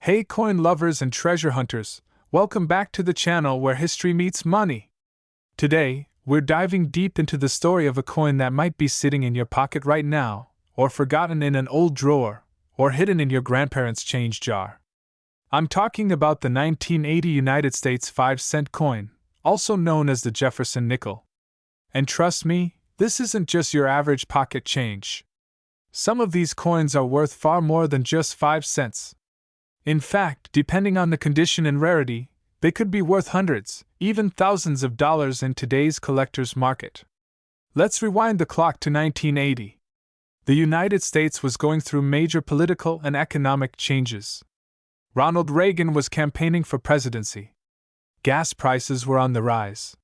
Hey coin lovers and treasure hunters, welcome back to the channel where history meets money. Today, we're diving deep into the story of a coin that might be sitting in your pocket right now, or forgotten in an old drawer, or hidden in your grandparents' change jar. I'm talking about the 1980 United States 5-cent coin, also known as the Jefferson nickel. And trust me, this isn't just your average pocket change. Some of these coins are worth far more than just 5 cents. In fact, depending on the condition and rarity, they could be worth hundreds, even thousands of dollars in today's collector's market. Let's rewind the clock to 1980. The United States was going through major political and economic changes. Ronald Reagan was campaigning for presidency. Gas prices were on the rise.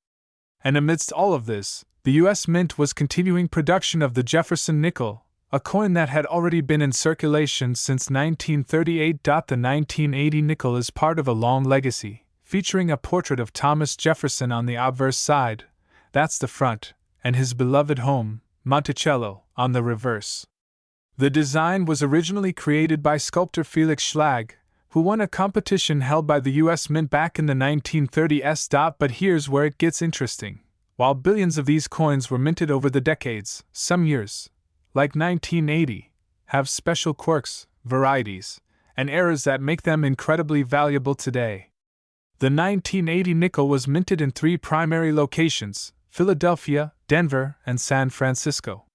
And amidst all of this, the U.S. Mint was continuing production of the Jefferson nickel, a coin that had already been in circulation since 1938. The 1980 nickel is part of a long legacy, featuring a portrait of Thomas Jefferson on the obverse side, that's the front, and his beloved home, Monticello, on the reverse. The design was originally created by sculptor Felix Schlag, who won a competition held by the U.S. Mint back in the 1930s. But here's where it gets interesting. While billions of these coins were minted over the decades, some years, like 1980, have special quirks, varieties, and errors that make them incredibly valuable today. The 1980 nickel was minted in 3 primary locations: Philadelphia, Denver, and San Francisco.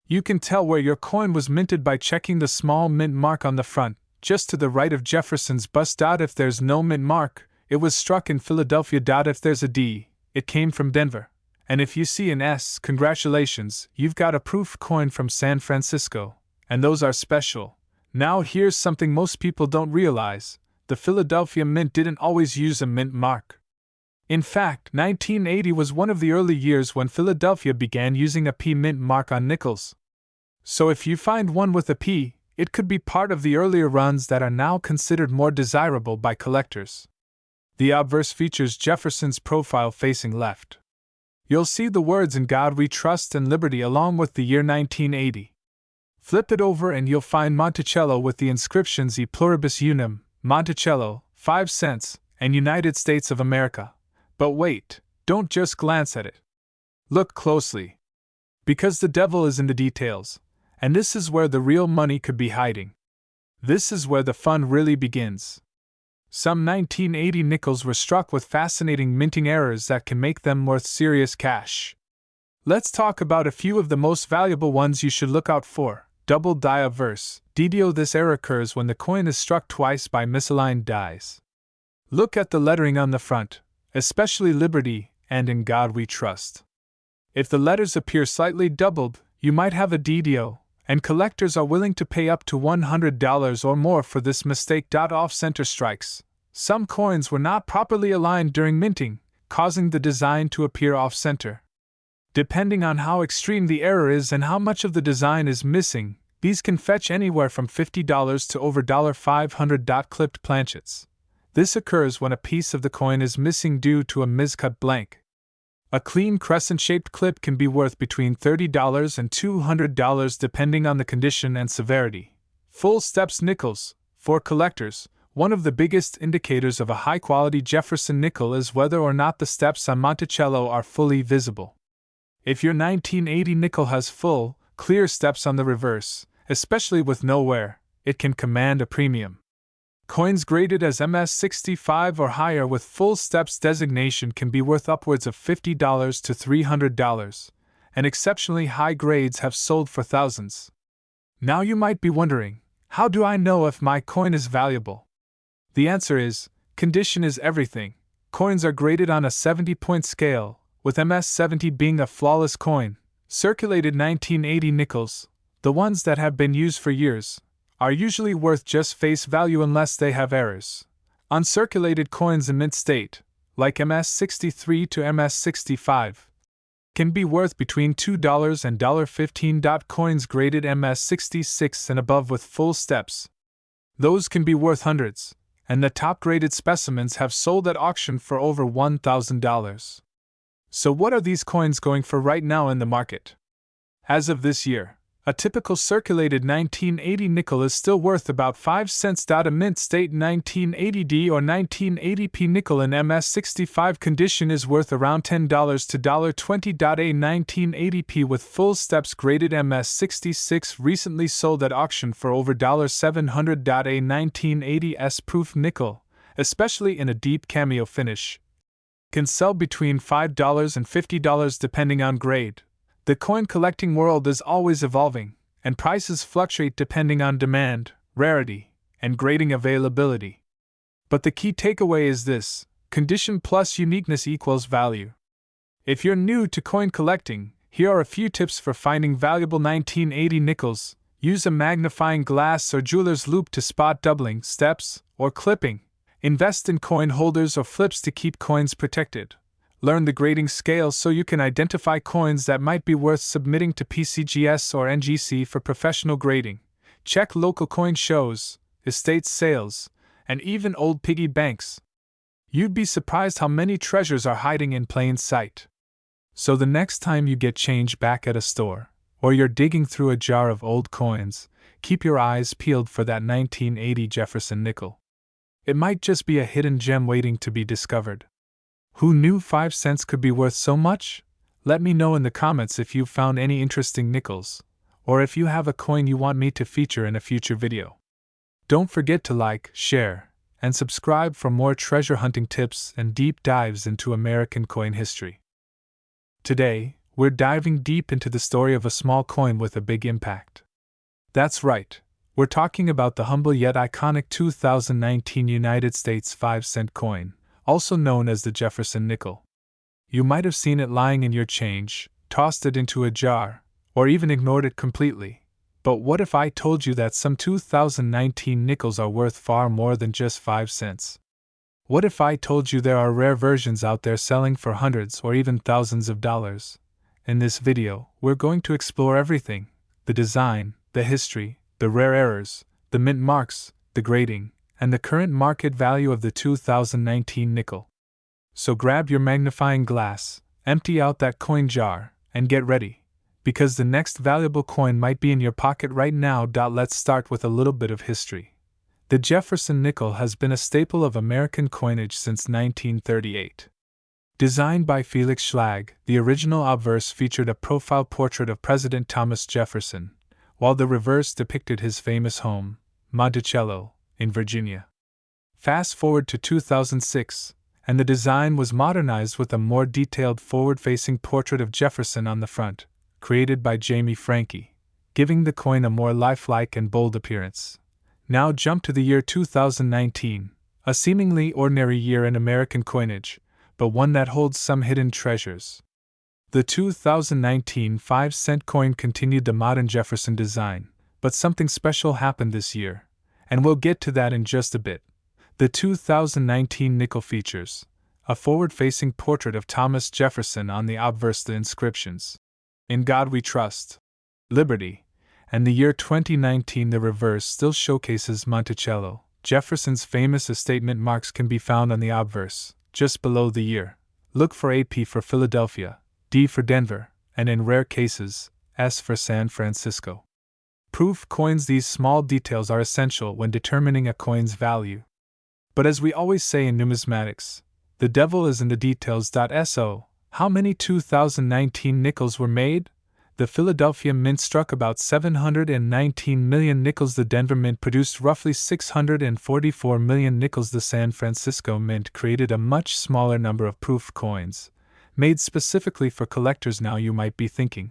You can tell where your coin was minted by checking the small mint mark on the front, just to the right of Jefferson's bust. If there's no mint mark, it was struck in Philadelphia. If there's a D, it came from Denver. And if you see an S, congratulations, you've got a proof coin from San Francisco, and those are special. Now here's something most people don't realize: the Philadelphia Mint didn't always use a mint mark. In fact, 1980 was one of the early years when Philadelphia began using a P mint mark on nickels. So if you find one with a P, it could be part of the earlier runs that are now considered more desirable by collectors. The obverse features Jefferson's profile facing left. You'll see the words "In God We Trust" and "Liberty" along with the year 1980. Flip it over and you'll find Monticello with the inscriptions "E Pluribus Unum," Monticello, 5 cents, and United States of America. But wait, don't just glance at it. Look closely. Because the devil is in the details, and this is where the real money could be hiding. This is where the fun really begins. Some 1980 nickels were struck with fascinating minting errors that can make them worth serious cash. Let's talk about a few of the most valuable ones you should look out for. Double die obverse, DDO. This error occurs when the coin is struck twice by misaligned dies. Look at the lettering on the front, especially Liberty and In God We Trust. If the letters appear slightly doubled, you might have a DDO, and collectors are willing to pay up to $100 or more for this mistake. Off-center strikes. Some coins were not properly aligned during minting, causing the design to appear off-center. Depending on how extreme the error is and how much of the design is missing, these can fetch anywhere from $50 to over $500. Clipped planchets. This occurs when a piece of the coin is missing due to a miscut blank. A clean crescent-shaped clip can be worth between $30 and $200 depending on the condition and severity. Full steps nickels. For collectors, one of the biggest indicators of a high-quality Jefferson nickel is whether or not the steps on Monticello are fully visible. If your 1980 nickel has full, clear steps on the reverse, especially with no wear, it can command a premium. Coins graded as MS65 or higher with full steps designation can be worth upwards of $50 to $300, and exceptionally high grades have sold for thousands. Now you might be wondering, how do I know if my coin is valuable? The answer is, condition is everything. Coins are graded on a 70-point scale, with MS70 being a flawless coin. Circulated 1980 nickels, the ones that have been used for years, are usually worth just face value unless they have errors. Uncirculated coins in mint state, like MS63 to MS65, can be worth between $2 and $15. Coins graded MS66 and above with full steps, those can be worth hundreds, and the top-graded specimens have sold at auction for over $1,000. So what are these coins going for right now in the market? As of this year, A typical circulated 1980 nickel is still worth about 5 cents. A mint state 1980D or 1980p nickel in MS65 condition is worth around $10 to $20. A 1980p with full steps graded MS66 recently sold at auction for over $700. A 1980S proof nickel, especially in a deep cameo finish, can sell between $5 and $50 depending on grade. The coin collecting world is always evolving, and prices fluctuate depending on demand, rarity, and grading availability. But the key takeaway is this: condition plus uniqueness equals value. If you're new to coin collecting, here are a few tips for finding valuable 1980 nickels. Use a magnifying glass or jeweler's loupe to spot doubling, steps, or clipping. Invest in coin holders or flips to keep coins protected. Learn the grading scale so you can identify coins that might be worth submitting to PCGS or NGC for professional grading. Check local coin shows, estate sales, and even old piggy banks. You'd be surprised how many treasures are hiding in plain sight. So the next time you get change back at a store, or you're digging through a jar of old coins, keep your eyes peeled for that 1980 Jefferson nickel. It might just be a hidden gem waiting to be discovered. Who knew 5 cents could be worth so much? Let me know in the comments if you've found any interesting nickels, or if you have a coin you want me to feature in a future video. Don't forget to like, share, and subscribe for more treasure hunting tips and deep dives into American coin history. Today, we're diving deep into the story of a small coin with a big impact. That's right, we're talking about the humble yet iconic 2019 United States 5-cent coin, also known as the Jefferson nickel. You might have seen it lying in your change, tossed it into a jar, or even ignored it completely. But what if I told you that some 2019 nickels are worth far more than just 5 cents? What if I told you there are rare versions out there selling for hundreds or even thousands of dollars? In this video, we're going to explore everything: the design, the history, the rare errors, the mint marks, the grading, and the current market value of the 2019 nickel. So grab your magnifying glass, empty out that coin jar, and get ready, because the next valuable coin might be in your pocket right now. Let's start with a little bit of history. The Jefferson nickel has been a staple of American coinage since 1938. Designed by Felix Schlag, the original obverse featured a profile portrait of President Thomas Jefferson, while the reverse depicted his famous home, Monticello, in Virginia. Fast forward to 2006, and the design was modernized with a more detailed forward-facing portrait of Jefferson on the front, created by Jamie Franke, giving the coin a more lifelike and bold appearance. Now jump to the year 2019, a seemingly ordinary year in American coinage, but one that holds some hidden treasures. The 2019 5-cent coin continued the modern Jefferson design, but something special happened this year, and we'll get to that in just a bit. The 2019 nickel features a forward-facing portrait of Thomas Jefferson on the obverse. The inscriptions, "In God We Trust," "Liberty," and the year 2019. The reverse still showcases Monticello. Jefferson's famous estate mint marks can be found on the obverse, just below the year. Look for AP for Philadelphia, D for Denver, and in rare cases, S for San Francisco. Proof coins. These small details are essential when determining a coin's value. But as we always say in numismatics, the devil is in the details. So, how many 2019 nickels were made? The Philadelphia Mint struck about 719 million nickels. The Denver Mint produced roughly 644 million nickels. The San Francisco Mint created a much smaller number of proof coins, made specifically for collectors. Now you might be thinking,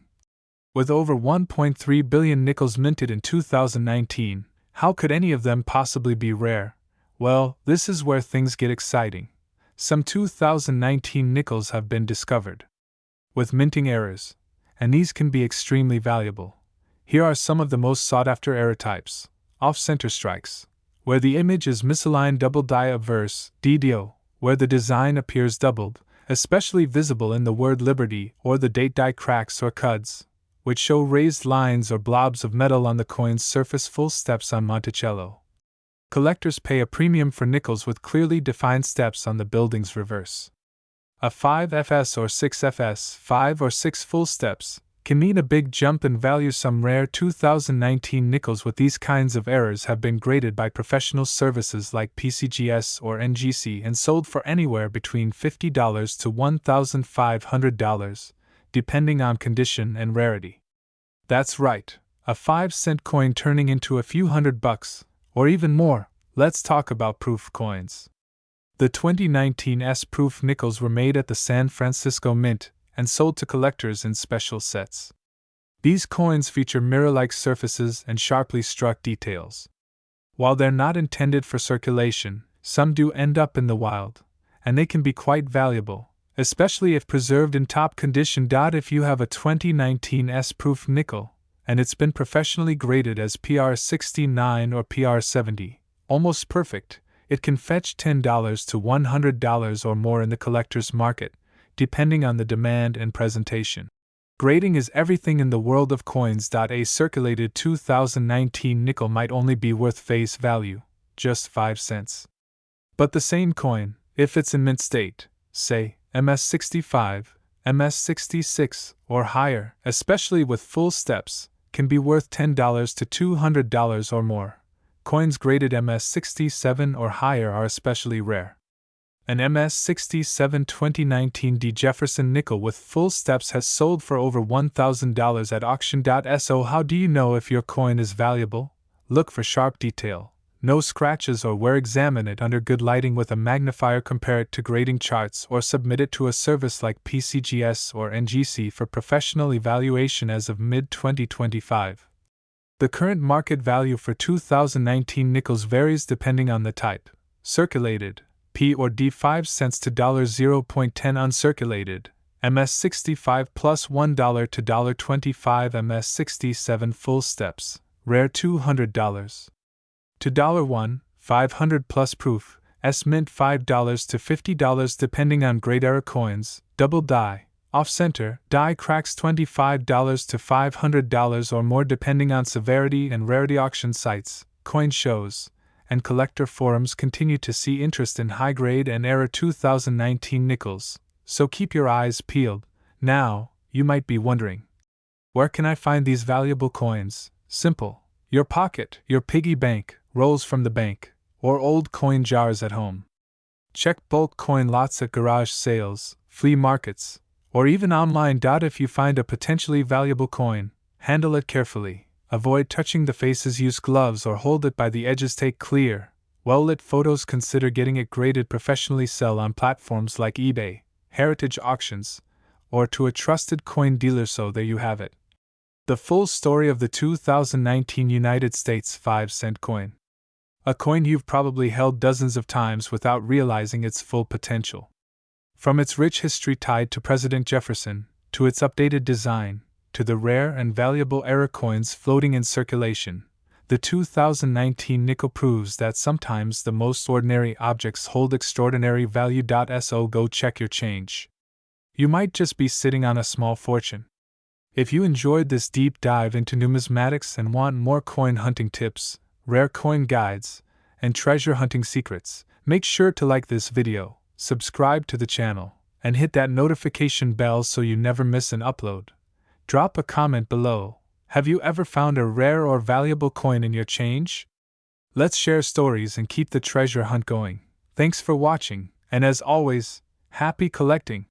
with over 1.3 billion nickels minted in 2019, how could any of them possibly be rare? Well, this is where things get exciting. Some 2019 nickels have been discovered with minting errors, and these can be extremely valuable. Here are some of the most sought-after error types: off-center strikes, where the image is misaligned; double die obverse, DDO, where the design appears doubled, especially visible in the word liberty, or the date die cracks or cuds, which show raised lines or blobs of metal on the coin's surface. Full steps on Monticello. Collectors pay a premium for nickels with clearly defined steps on the building's reverse. A 5FS or 6FS, 5 or 6 full steps, can mean a big jump in value. Some rare 2019 nickels with these kinds of errors have been graded by professional services like PCGS or NGC and sold for anywhere between $50 to $1,500, depending on condition and rarity. That's right, a 5-cent coin turning into a few $100, or even more. Let's talk about proof coins. The 2019 S-proof nickels were made at the San Francisco Mint and sold to collectors in special sets. These coins feature mirror-like surfaces and sharply struck details. While they're not intended for circulation, some do end up in the wild, and they can be quite valuable, especially if preserved in top condition. If you have a 2019 S-proof nickel, and it's been professionally graded as PR69 or PR70, almost perfect, it can fetch $10 to $100 or more in the collector's market, depending on the demand and presentation. Grading is everything in the world of coins. A circulated 2019 nickel might only be worth face value, just 5 cents. But the same coin, if it's in mint state, say MS65, MS66, or higher, especially with full steps, can be worth $10 to $200 or more. Coins graded MS67 or higher are especially rare. An MS67 2019 D. Jefferson nickel with full steps has sold for over $1,000 at auction. So how do you know if your coin is valuable? Look for sharp detail, no scratches or wear. Examine it under good lighting with a magnifier. Compare it to grading charts or submit it to a service like PCGS or NGC for professional evaluation. As of mid-2025, the current market value for 2019 nickels varies depending on the type. Circulated, P or D, 5 cents to $0.10. Uncirculated, MS65 plus $1 to $1.25. MS67 full steps, rare $200 to $1, 500 plus proof, S mint $5 to $50 depending on grade. Error coins, double die, off-center, die cracks $25 to $500 or more depending on severity and rarity. Auction sites, coin shows, and collector forums continue to see interest in high-grade and error 2019 nickels, so keep your eyes peeled. Now, you might be wondering, where can I find these valuable coins? Simple. Your pocket, your piggy bank, rolls from the bank, or old coin jars at home. Check bulk coin lots at garage sales, flea markets, or even online. If you find a potentially valuable coin, handle it carefully. Avoid touching the faces. Use gloves or hold it by the edges. Take clear, well-lit photos. Consider getting it graded professionally. Sell on platforms like eBay, heritage auctions, or to a trusted coin dealer. So there you have it. The full story of the 2019 United States 5-cent coin. A coin you've probably held dozens of times without realizing its full potential. From its rich history tied to President Jefferson, to its updated design, to the rare and valuable error coins floating in circulation, the 2019 nickel proves that sometimes the most ordinary objects hold extraordinary value. So go check your change. You might just be sitting on a small fortune. If you enjoyed this deep dive into numismatics and want more coin hunting tips, rare coin guides, and treasure hunting secrets, make sure to like this video, subscribe to the channel, and hit that notification bell so you never miss an upload. Drop a comment below. Have you ever found a rare or valuable coin in your change? Let's share stories and keep the treasure hunt going. Thanks for watching, and as always, happy collecting!